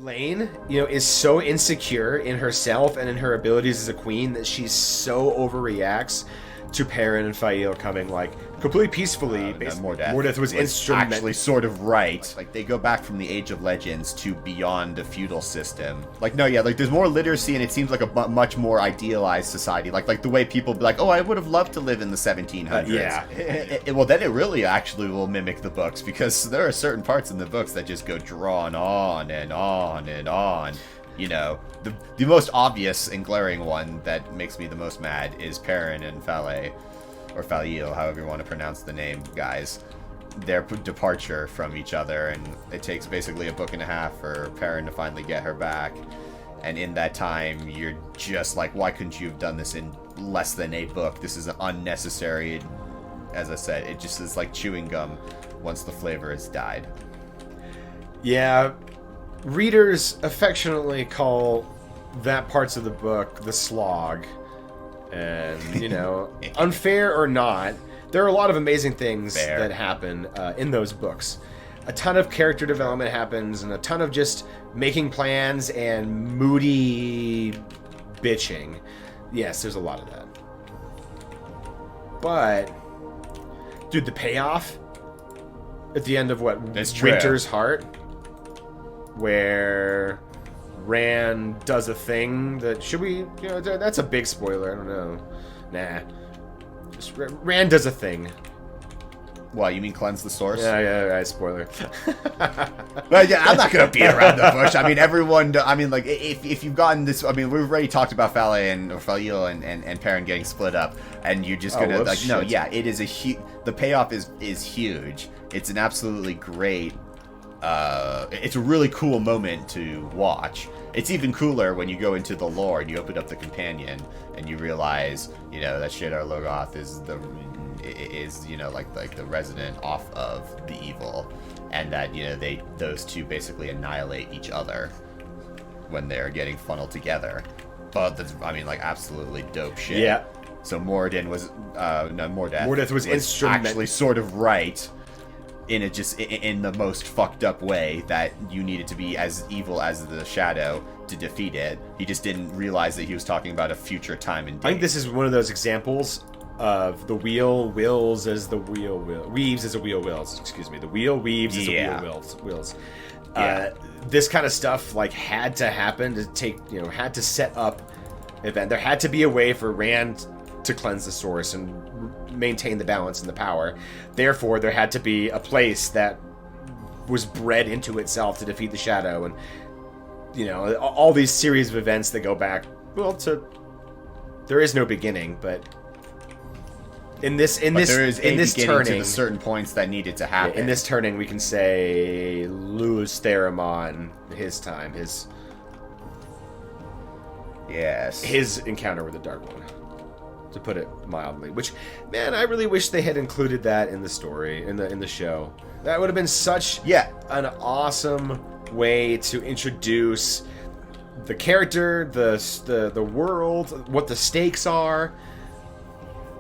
Elayne, is so insecure in herself and in her abilities as a queen that she so overreacts to Perrin and Fael coming completely peacefully. Mordeth was instrumental. Actually sort of right. Like they go back from the Age of Legends to beyond a feudal system. There's more literacy and it seems like a much more idealized society. Like the way people be like, oh, I would have loved to live in the 1700s. Well, then it really actually will mimic the books because there are certain parts in the books that just go drawn on and on and on. The most obvious and glaring one that makes me the most mad is Perrin and Fael, or Fael, however you want to pronounce the name, guys. Their departure from each other, and it takes basically a book and a half for Perrin to finally get her back. And in that time, you're just like, why couldn't you have done this in less than a book? This is unnecessary. As I said, it just is like chewing gum once the flavor has died. Yeah. Readers affectionately call that parts of the book the slog. And, unfair or not, there are a lot of amazing things that happen in those books. A ton of character development happens, and a ton of just making plans and moody bitching. Yes, there's a lot of that. But, dude, the payoff at the end of Winter's Heart, where Rand does a thing that that's a big spoiler. I don't know. Nah. Just Rand does a thing. What, you mean cleanse the source? Yeah, right, spoiler. Well, yeah, I'm not gonna beat around the bush. I mean, everyone. I mean, like, if you've gotten this, I mean, we've already talked about Fael and Perrin getting split up, and you're just gonna it is the payoff is huge. It's an absolutely great. It's a really cool moment to watch. It's even cooler when you go into the lore and you open up the companion and you realize, that Shadar Logoth is the resident off of the evil, and that those two basically annihilate each other when they're getting funneled together. But that's, absolutely dope shit. Yeah. So Mordeth was instrumental. Actually sort of right. In the most fucked up way that you needed to be as evil as the Shadow to defeat it. He just didn't realize that he was talking about a future time and date. I think this is one of those examples of the wheel wills as the wheel weaves as a wheel wills. Excuse me, the wheel weaves as a wheel wills. Yeah. This kind of stuff had to happen to had to set up event. There had to be a way for Rand to cleanse the source and maintain the balance and the power. Therefore, there had to be a place that was bred into itself to defeat the Shadow, and all these series of events that go back to. There is no beginning, but in this turning, to the certain points that needed to happen. In this turning, we can say Luz Theramon, his time, his encounter with the Dark One. To put it mildly, which, man, I really wish they had included that in the story, in the show. That would have been such an awesome way to introduce the character, the world, what the stakes are.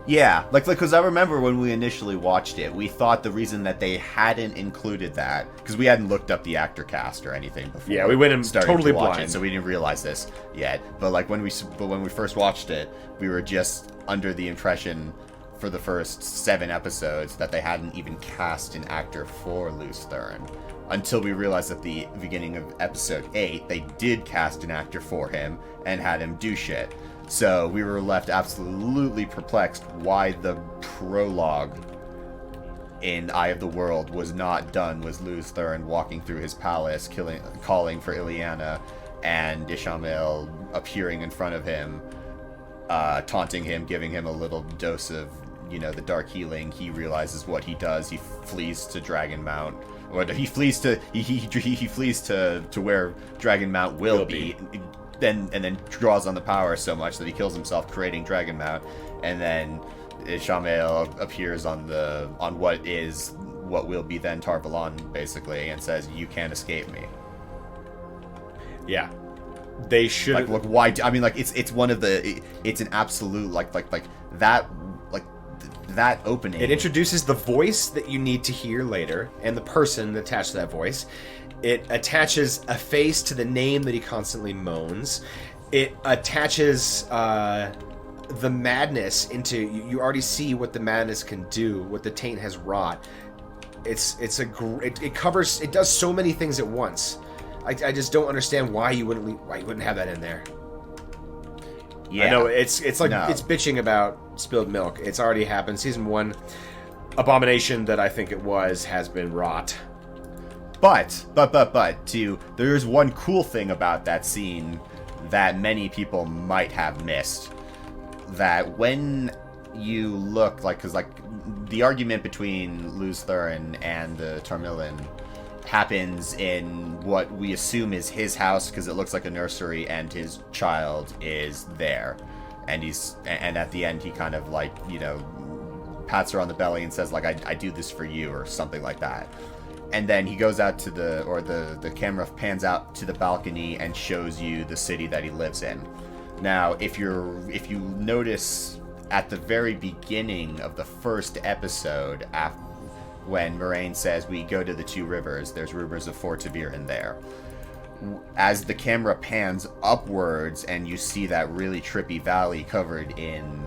Yeah, because I remember when we initially watched it, we thought the reason that they hadn't included that, because we hadn't looked up the actor cast or anything before. Yeah, we went in totally blind, it, so we didn't realize this yet. But when we first watched it, we were just under the impression for the first 7 episodes that they hadn't even cast an actor for Luz Theron. Until we realized at the beginning of episode 8, they did cast an actor for him and had him do shit. So we were left absolutely perplexed why the prologue in Eye of the World was not done with Luz Theron walking through his palace, calling for Ileana, and Ishamael appearing in front of him, taunting him, giving him a little dose of, the dark healing. He realizes what he does. He flees to Dragon Mount. Or he flees to where Dragon Mount will be. And then draws on the power so much that he kills himself creating Dragon Mount, and then Ishamael appears on what will be then Tar Valon, basically, and says, "You can't escape me." Yeah, they should. Look, why? It's one of the. It's an absolute that. that opening... It introduces the voice that you need to hear later, and the person attached to that voice. It attaches a face to the name that he constantly moans. It attaches the madness into... You already see what the madness can do, what the taint has wrought. It covers... It does so many things at once. I just don't understand why you wouldn't have that in there. Yeah, I know it's like it's bitching about spilled milk. It's already happened. Season 1 abomination that I think it was has been wrought. But there's one cool thing about that scene that many people might have missed. That when you look because the argument between Luz Thurin and the Tarmillan happens in what we assume is his house because it looks like a nursery, and his child is there, and at the end he kind of pats her on the belly and says I do this for you or something like that. And then he goes out to the camera pans out to the balcony and shows you the city that he lives in. Now, if you notice at the very beginning of the first episode, when Moraine says we go to the Two Rivers, there's rumors of Fort Taviran there. As the camera pans upwards and you see that really trippy valley covered in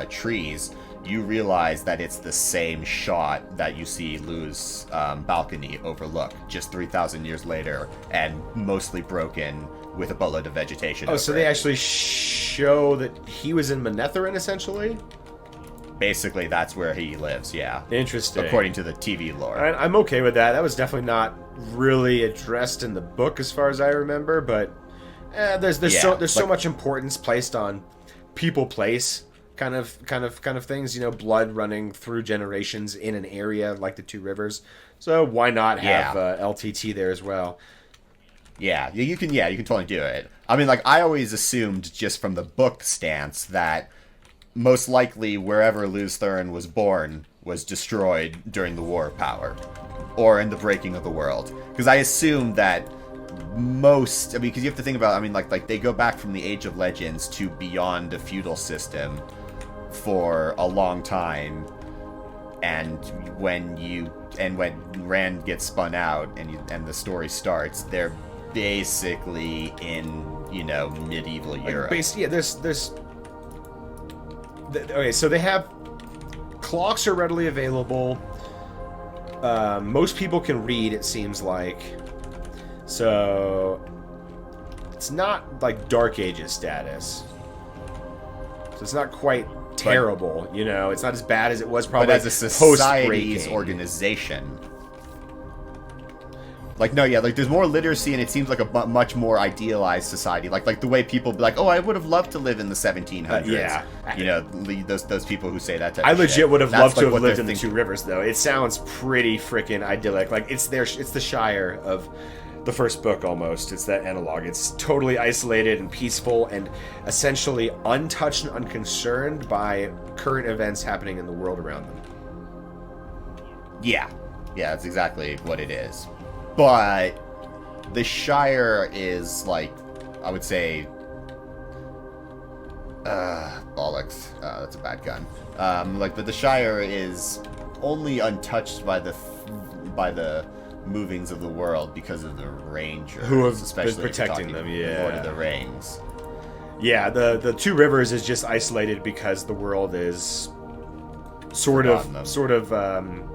trees, you realize that it's the same shot that you see Luz balcony overlook just 3,000 years later, and mostly broken with a boatload of vegetation. Oh, so they actually show that he was in Manetheren, essentially? Basically, that's where he lives, yeah. Interesting. According to the TV lore. I'm okay with that. That was definitely not really addressed in the book as far as I remember, but there's so much importance placed on people, place kind of things, blood running through generations in an area like the Two Rivers. So why not have LTT there as well? Yeah, you can totally do it. I mean, I always assumed just from the book stance that most likely wherever Luz Thurin was born was destroyed during the War of Power or in the breaking of the world. Because I assumed that because you have to think about, they go back from the Age of Legends to beyond a feudal system for a long time, and when Rand gets spun out and the story starts, they're basically in medieval Europe. Okay, so they have clocks are readily available. Most people can read, it seems like. So it's not like Dark Ages status. So it's not quite terrible, It's not as bad as it was probably. But as a society's organization. There's more literacy, and it seems like a much more idealized society. Like the way people be like, oh, I would have loved to live in the 1700s. Those people who say that type of shit. I legit would have loved to have lived in the Two Rivers, though. It sounds pretty freaking idyllic. It's the Shire of the first book, almost. It's that analog. It's totally isolated and peaceful and essentially untouched and unconcerned by current events happening in the world around them. Yeah, that's exactly what it is. But the Shire is, I would say... bollocks. That's a bad gun. But the Shire is only untouched by the movings of the world because of the Rangers. Who have especially been protecting them, Lord of the Rings. Yeah, the Two Rivers is just isolated because the world is sort of I'm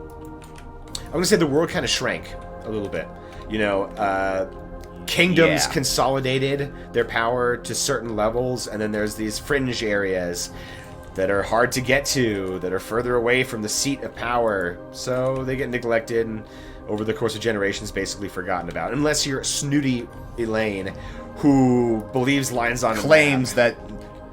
going to say the world kind of shrank a little bit. Kingdoms consolidated their power to certain levels, and then there's these fringe areas that are hard to get to, that are further away from the seat of power, so they get neglected and over the course of generations basically forgotten about. Unless you're snooty Elayne, who believes lines on claims that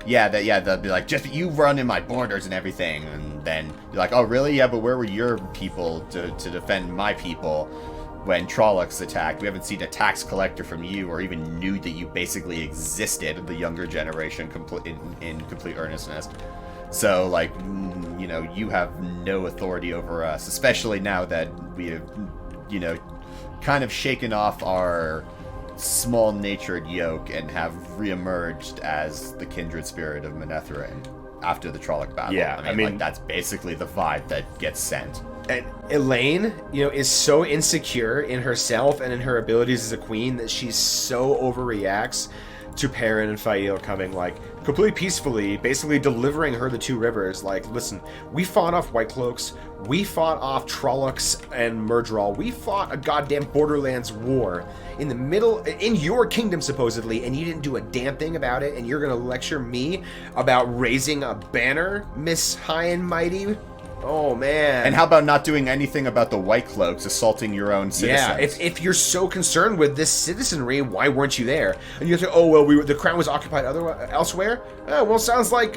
they'll be like, just you run in my borders and everything, and then you're like, oh really? Yeah, but where were your people to defend my people when Trollocs attacked? We haven't seen a tax collector from you, or even knew that you basically existed, the younger generation in complete earnestness. So, you have no authority over us, especially now that we have, kind of shaken off our small-natured yoke and have reemerged as the kindred spirit of Manetheren. after the Trolloc battle. Yeah, I mean, like, that's basically the vibe that gets sent. And Elayne, is so insecure in herself and in her abilities as a queen that she so overreacts to Perrin and Fael coming, like, completely peacefully, basically delivering her the two rivers. Like, listen, we fought off White Cloaks, we fought off Trollocs and Myrddraal, we fought a goddamn Borderlands war in the middle, in your kingdom supposedly, and you didn't do a damn thing about it, and you're gonna lecture me about raising a banner, Miss High and Mighty? Oh, man. And how about not doing anything about the White Cloaks assaulting your own citizens? Yeah, if you're so concerned with this citizenry, why weren't you there? And you say, oh, well, the crown was occupied elsewhere? Oh, well, sounds like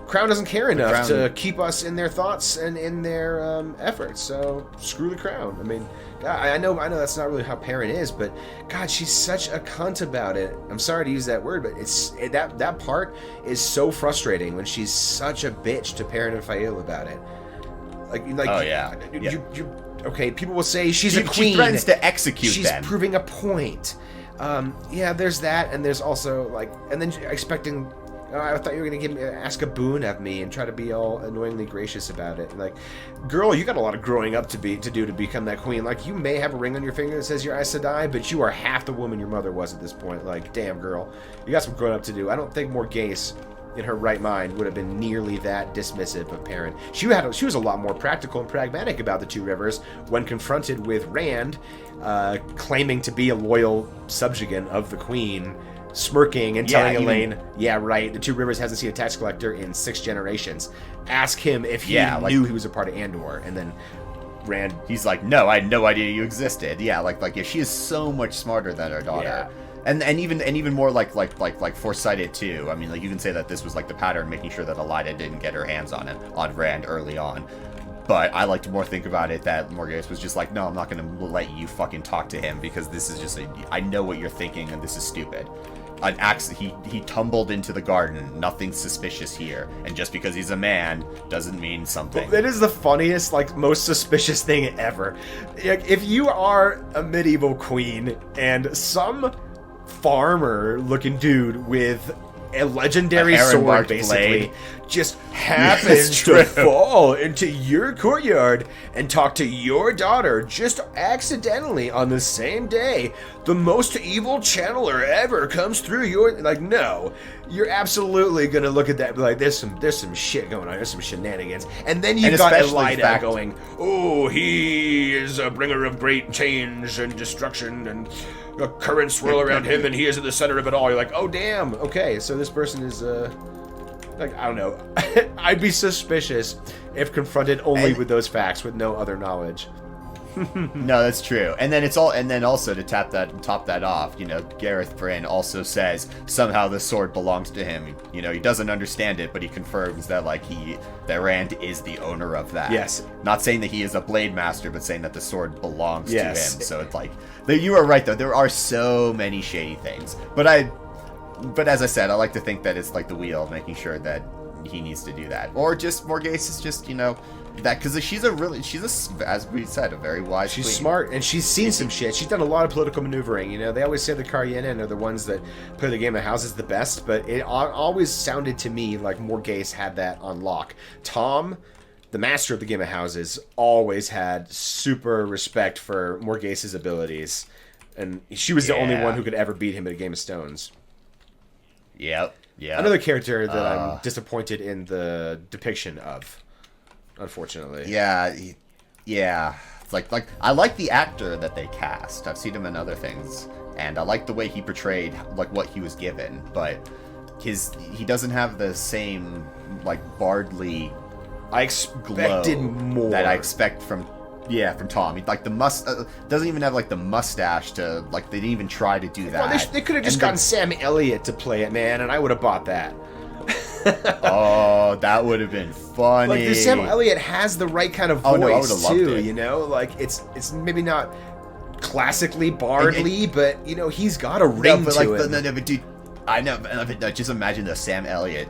crown doesn't care enough to keep us in their thoughts and in their efforts, so screw the crown. I mean, God, I know that's not really how Perrin is, but God, she's such a cunt about it. I'm sorry to use that word, but that part is so frustrating when she's such a bitch to Perrin and Fael about it. Like, oh yeah, okay, people will say she's a queen. She threatens to execute she's them. She's proving a point. Yeah, there's that, and there's also like, and then expecting. I thought you were gonna ask a boon of me and try to be all annoyingly gracious about it. Like, girl, you got a lot of growing up to do to become that queen. Like, you may have a ring on your finger that says you're Aes Sedai, but you are half the woman your mother was at this point. Like, damn, girl, you got some growing up to do. I don't think Morgase, in her right mind, would have been nearly that dismissive of Perrin. She was a lot more practical and pragmatic about the two rivers when confronted with Rand, claiming to be a loyal subjugant of the queen. Smirking and telling Elayne, yeah, right, the Two Rivers hasn't seen a tax collector in 6 generations. Ask him if he knew he was a part of Andor. And then Rand... He's like, no, I had no idea you existed. Yeah, like she is so much smarter than her daughter. Yeah. And even more like foresighted too. I mean, like, you can say that this was like the pattern, making sure that Elaida didn't get her hands on Rand early on. But I like to more think about it that Morgase was just like, no, I'm not going to let you fucking talk to him because this is just I know what you're thinking and this is stupid. An axe, he tumbled into the garden. Nothing suspicious here. And just because he's a man doesn't mean something. Well, it is the funniest, like, most suspicious thing ever. If you are a medieval queen and some farmer-looking dude with a legendary sword, basically, just happens to fall into your courtyard and talk to your daughter just accidentally on the same day, the most evil channeler ever comes through your... Like, no. You're absolutely gonna look at that and be like, there's some shit going on, there's some shenanigans. And then you've got Elaida going, oh, he is a bringer of great change and destruction and... a current swirl around him, and he is at the center of it all. You're like, oh, damn. Okay, so this person is, like, I don't know. I'd be suspicious if confronted only with those facts, with no other knowledge. No, that's true. And then also to top that off, Gareth Bryn also says somehow the sword belongs to him. He doesn't understand it, but he confirms that that Rand is the owner of that. Yes. Not saying that he is a blade master, but saying that the sword belongs to him. So it's like, you are right though. There are so many shady things, but as I said, I like to think that it's like the wheel, making sure that he needs to do that, or just Morgase is just that, because she's as we said, a very wise queen. Smart, and she's seen some shit. She's done a lot of political maneuvering. They always say the Karyenan are the ones that play the game of houses the best, but it always sounded to me like Morgase had that on lock. Tom, the master of the game of houses, always had super respect for Morgase's abilities, and she was the only one who could ever beat him at a Game of Stones. Yep. Yeah. Another character that I'm disappointed in the depiction of, unfortunately. Yeah. It's like I like the actor that they cast. I've seen him in other things, and I like the way he portrayed what he was given, but he doesn't have the same bardly I expected more that I expect from Tom. He, the doesn't even have the mustache to they didn't even try to do that. Well, they could have just gotten Sam Elliott to play it, man, and I would have bought that. Oh, that would have been funny. The Sam Elliott has the right kind of voice, I would have loved too. It. It's maybe not classically bardly, but he's got a ring to it. No, but dude, I know. Just imagine the Sam Elliott,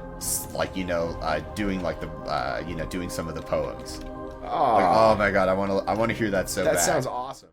doing doing some of the poems. Oh my god, I want to hear that so bad. That sounds awesome.